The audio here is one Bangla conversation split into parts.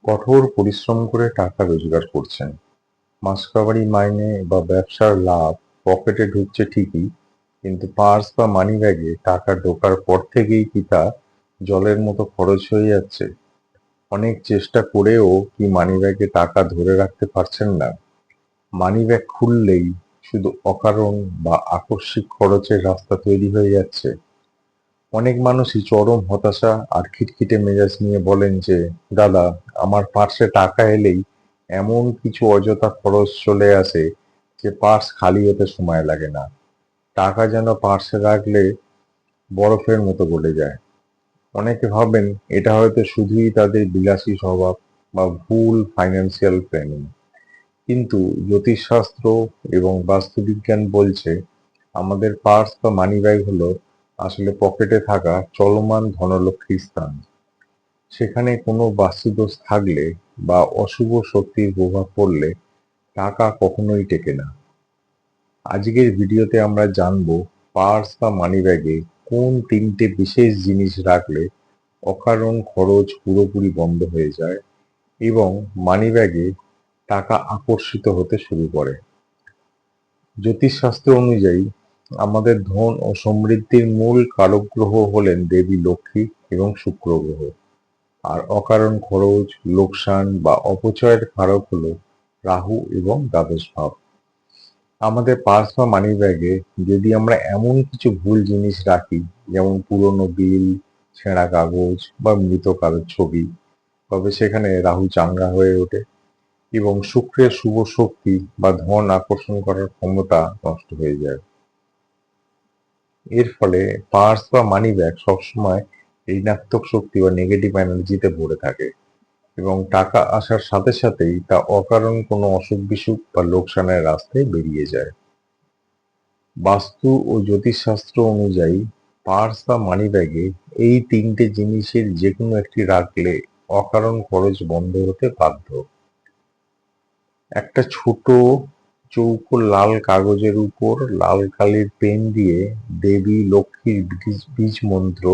কঠোর পরিশ্রম করে টাকা রোজগার করছেন। মাসকাবারি মাইনে বা ব্যবসার লাভ পকেটে ঢুকছে ঠিকই, কিন্তু পার্স বা মানিব্যাগে টাকা ঢোকার পর থেকেই কি তা জলের মতো খরচ হয়ে যাচ্ছে? অনেক চেষ্টা করেও কি মানিব্যাগে টাকা ধরে রাখতে পারছেন না? মানিব্যাগ খুললেই শুধু অকারণ বা আকস্মিক খরচের রাস্তা তৈরি হয়ে যাচ্ছে। অনেক মানুষই চরম হতাশা আর খিটখিটে মেজাজ নিয়ে বলেন যে, দাদা, আমার পার্সে টাকা এলেই এমন কিছু অযথা খরচ চলে আসে যে পার্স খালি হতে সময় লাগে না। টাকা যেন পার্সে রাখলে বরফের মতো গলে যায়। অনেকে ভাবেন এটা হয়তো শুধুই তাদের বিলাসী স্বভাব বা ভুল ফাইন্যান্সিয়াল প্ল্যানিং। কিন্তু জ্যোতিষশাস্ত্র এবং বাস্তুবিজ্ঞান বলছে আমাদের পার্স বা মানিব্যাগ হলো আসলে পকেটে থাকা চলমান ধনলক্ষ্মীর স্থান। সেখানে কোনো বাস্তুদোষ থাকলে বা অশুভ শক্তির প্রভাব পড়লে টাকা কখনোই টেকে না। আজকের ভিডিওতে আমরা জানবো পার্স বা মানিব্যাগে কোন তিনটে বিশেষ জিনিস রাখলে অকারণ খরচ পুরোপুরি বন্ধ হয়ে যায় এবং মানিব্যাগে টাকা আকর্ষিত হতে শুরু করে। জ্যোতিষশাস্ত্র অনুযায়ী আমাদের ধন ও সমৃদ্ধির মূল কারক গ্রহ হলেন দেবী লক্ষ্মী এবং শুক্র গ্রহ। আর অকারণ খরচ, লোকসান বা অপচয়ের কারক হলো রাহু এবং দ্বাদশ ভাব। আমাদের পার্স বা মানিব্যাগে যদি আমরা এমন কিছু ভুল জিনিস রাখি, যেমন পুরনো বিল, ছেঁড়া কাগজ বা মৃত কারোর ছবি, তবে সেখানে রাহু চাঙ্গা হয়ে ওঠে এবং শুক্রের শুভ শক্তি বা ধন আকর্ষণ করার ক্ষমতা নষ্ট হয়ে যায়। এর ফলে পার্স বা মানিব্যাগ সবসময় ঋণাত্মক শক্তি বা নেগেটিভ এনার্জিতে ভরে থাকে এবং টাকা আসার সাথে সাথেই তা অকারণ কোনো অসুখ বিসুখ বা লোকসানের রাস্তায় বেরিয়ে যায়। বাস্তু ও জ্যোতিষশাস্ত্র অনুযায়ী পার্স বা মানিব্যাগে এই তিনটে জিনিসের যে কোনো একটি রাখলে অকারণ খরচ বন্ধ হতে বাধ্য। একটা ছোট চৌকো লাল কাগজের উপর লাল কালির পেন দিয়ে দেবী লক্ষ্মীর বীজ মন্ত্র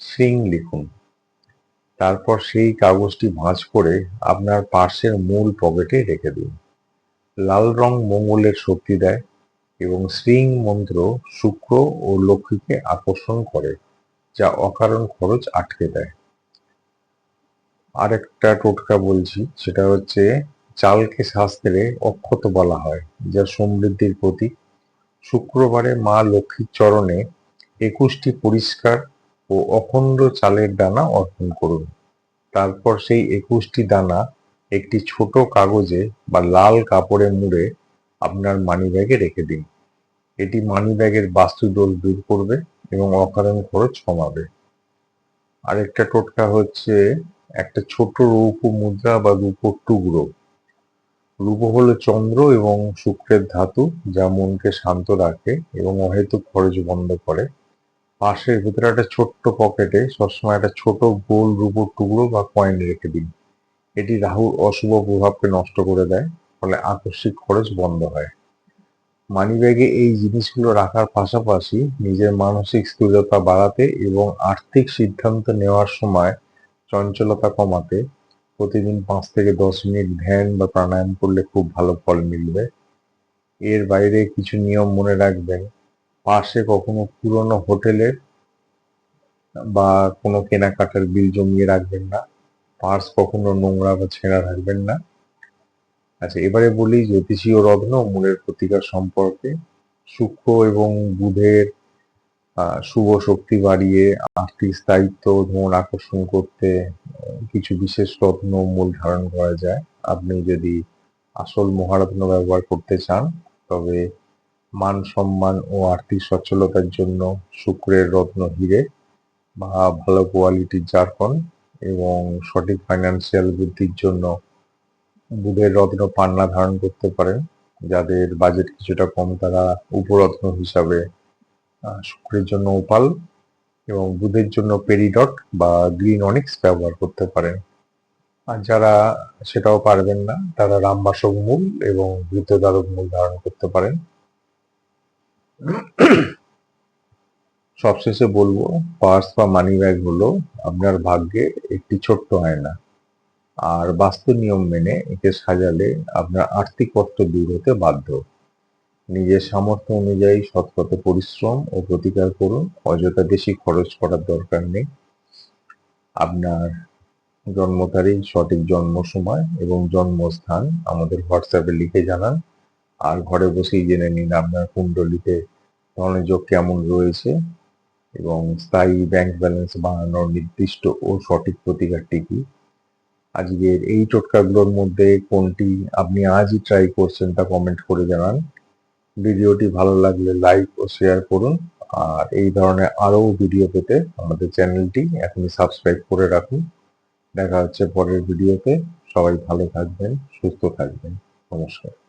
শ্রীং লিখুন। তারপর সেই কাগজটি ভাঁজ করে আপনার পার্সের মূল পকেটে রেখে দিন। লাল রং মঙ্গলের শক্তি দেয় এবং শ্রীং মন্ত্র শুক্র ও লক্ষ্মীকে আকর্ষণ করে, যা অকারণ খরচ আটকে দেয়। আরেকটা টোটকা বলছি, সেটা হচ্ছে চালকে শাস্ত্রে অক্ষত বলা হয়, যা সমৃদ্ধির প্রতীক। শুক্রবারে মা লক্ষ্মীর চরণে ২১টি পরিষ্কার ও অখণ্ড চালের দানা অর্পণ করুন। তারপর সেই ২১টি দানা একটি ছোট কাগজে বা লাল কাপড়ে মুড়ে আপনার মানিব্যাগে রেখে দিন। এটি মানিব্যাগের বাস্তু দোষ দূর করবে এবং অকারণ খরচ কমাবে। আরেকটা টোটকা হচ্ছে একটা ছোট রৌপ্য মুদ্রা বা রূপোর টুকরো। রূপো হলো চন্দ্র এবং শুক্রের ধাতু, যা মনকে শান্ত রাখে এবং অহেতুক খরচ বন্ধ করে। পাশের ভিতরে একটা ছোট্ট পকেটে সবসময় একটা ছোট গোল রূপোর টুকরো বা কয়েন রেখে দিন। এটি রাহুর অশুভ প্রভাবকে নষ্ট করে দেয়, ফলে আকস্মিক খরচ বন্ধ হয়। মানিব্যাগে এই জিনিসগুলো রাখার পাশাপাশি নিজের মানসিক স্থিরতা বাড়াতে এবং আর্থিক সিদ্ধান্ত নেওয়ার সময় চঞ্চলতা কমাতে প্রতিদিন ৫ থেকে ১০ মিনিট ধ্যান বা প্রাণায়াম করলে খুব ভালো ফল মিলবে। এর বাইরে কিছু নিয়ম মনে রাখবেন। পাশে কখনো পুরনো হোটেলের বা কোনো কেনাকাটার বিল জমিয়ে রাখবেন না। পার্স কখনো নোংরা বা ছেঁড়া রাখবেন না। আচ্ছা, এবারে বলি জ্যোতিষীয় রত্ন ও মূলের প্রতিকার সম্পর্কে। শুক্র এবং বুধের শুভ শক্তি বাড়িয়ে আর্থিক স্থায়িত্ব, ধন আকর্ষণ করতে কিছু বিশেষ রত্ন ও মূল ধারণ করা যায়। আপনি যদি আসল মহারত্ন ব্যবহার করতে চান, তবে মান সম্মান ও আর্থিক সচ্ছলতার জন্য শুক্রের রত্ন হীরে বা ভালো কোয়ালিটির জারকন, এবং সঠিক ফাইন্যান্সিয়াল বৃদ্ধির জন্য বুধের রত্ন পান্না ধারণ করতে পারেন। যাদের বাজেট কিছুটা কম তারা উপরত্ন হিসাবে শুক্রের জন্য ওপাল এবং বুধের জন্য পেরিডট বা গ্রিন অনিক্স ব্যবহার করতে পারেন। আর যারা সেটাও পারবেন না, তারা রামবাসক মূল এবং ঘৃতদ্বারক মূল ধারণ করতে পারেন। সবশেষে বলবো, পার্স বা মানি ব্যাগ হলো আপনার ভাগ্যের একটি ছোট্ট আয়না। আর বাস্তু নিয়ম মেনে একে সাজালে আপনার আর্থিক কষ্ট দূর হতে বাধ্য। নিজের সামর্থ্য অনুযায়ী সৎপথে পরিশ্রম ও প্রতিকার করুন, অযথা বেশি খরচ করার দরকার নেই। আপনার জন্ম তারিখ, সঠিক জন্ম সময় এবং জন্মস্থান আমাদের হোয়াটসঅ্যাপে লিখে জানান। আর ঘরে বসেই জেনে নিন আপনার কুণ্ডলিতে ধনযোগ কেমন রয়েছে এবং স্থায়ী ব্যাংক ব্যালেন্স বানানোর নির্দিষ্ট ও সঠিক প্রতিকারটি কি। আজকের এই টোটকাগুলোর মধ্যে কোনটি আপনি আজই ট্রাই করছেন তা কমেন্ট করে জানান। ভিডিওটি ভালো লাগলে লাইক ও শেয়ার করুন। আর এই ধরনের আরও ভিডিও পেতে আমাদের চ্যানেলটি এখনই সাবস্ক্রাইব করে রাখুন। দেখা হচ্ছে পরের ভিডিওতে। সবাই ভালো থাকবেন, সুস্থ থাকবেন। নমস্কার।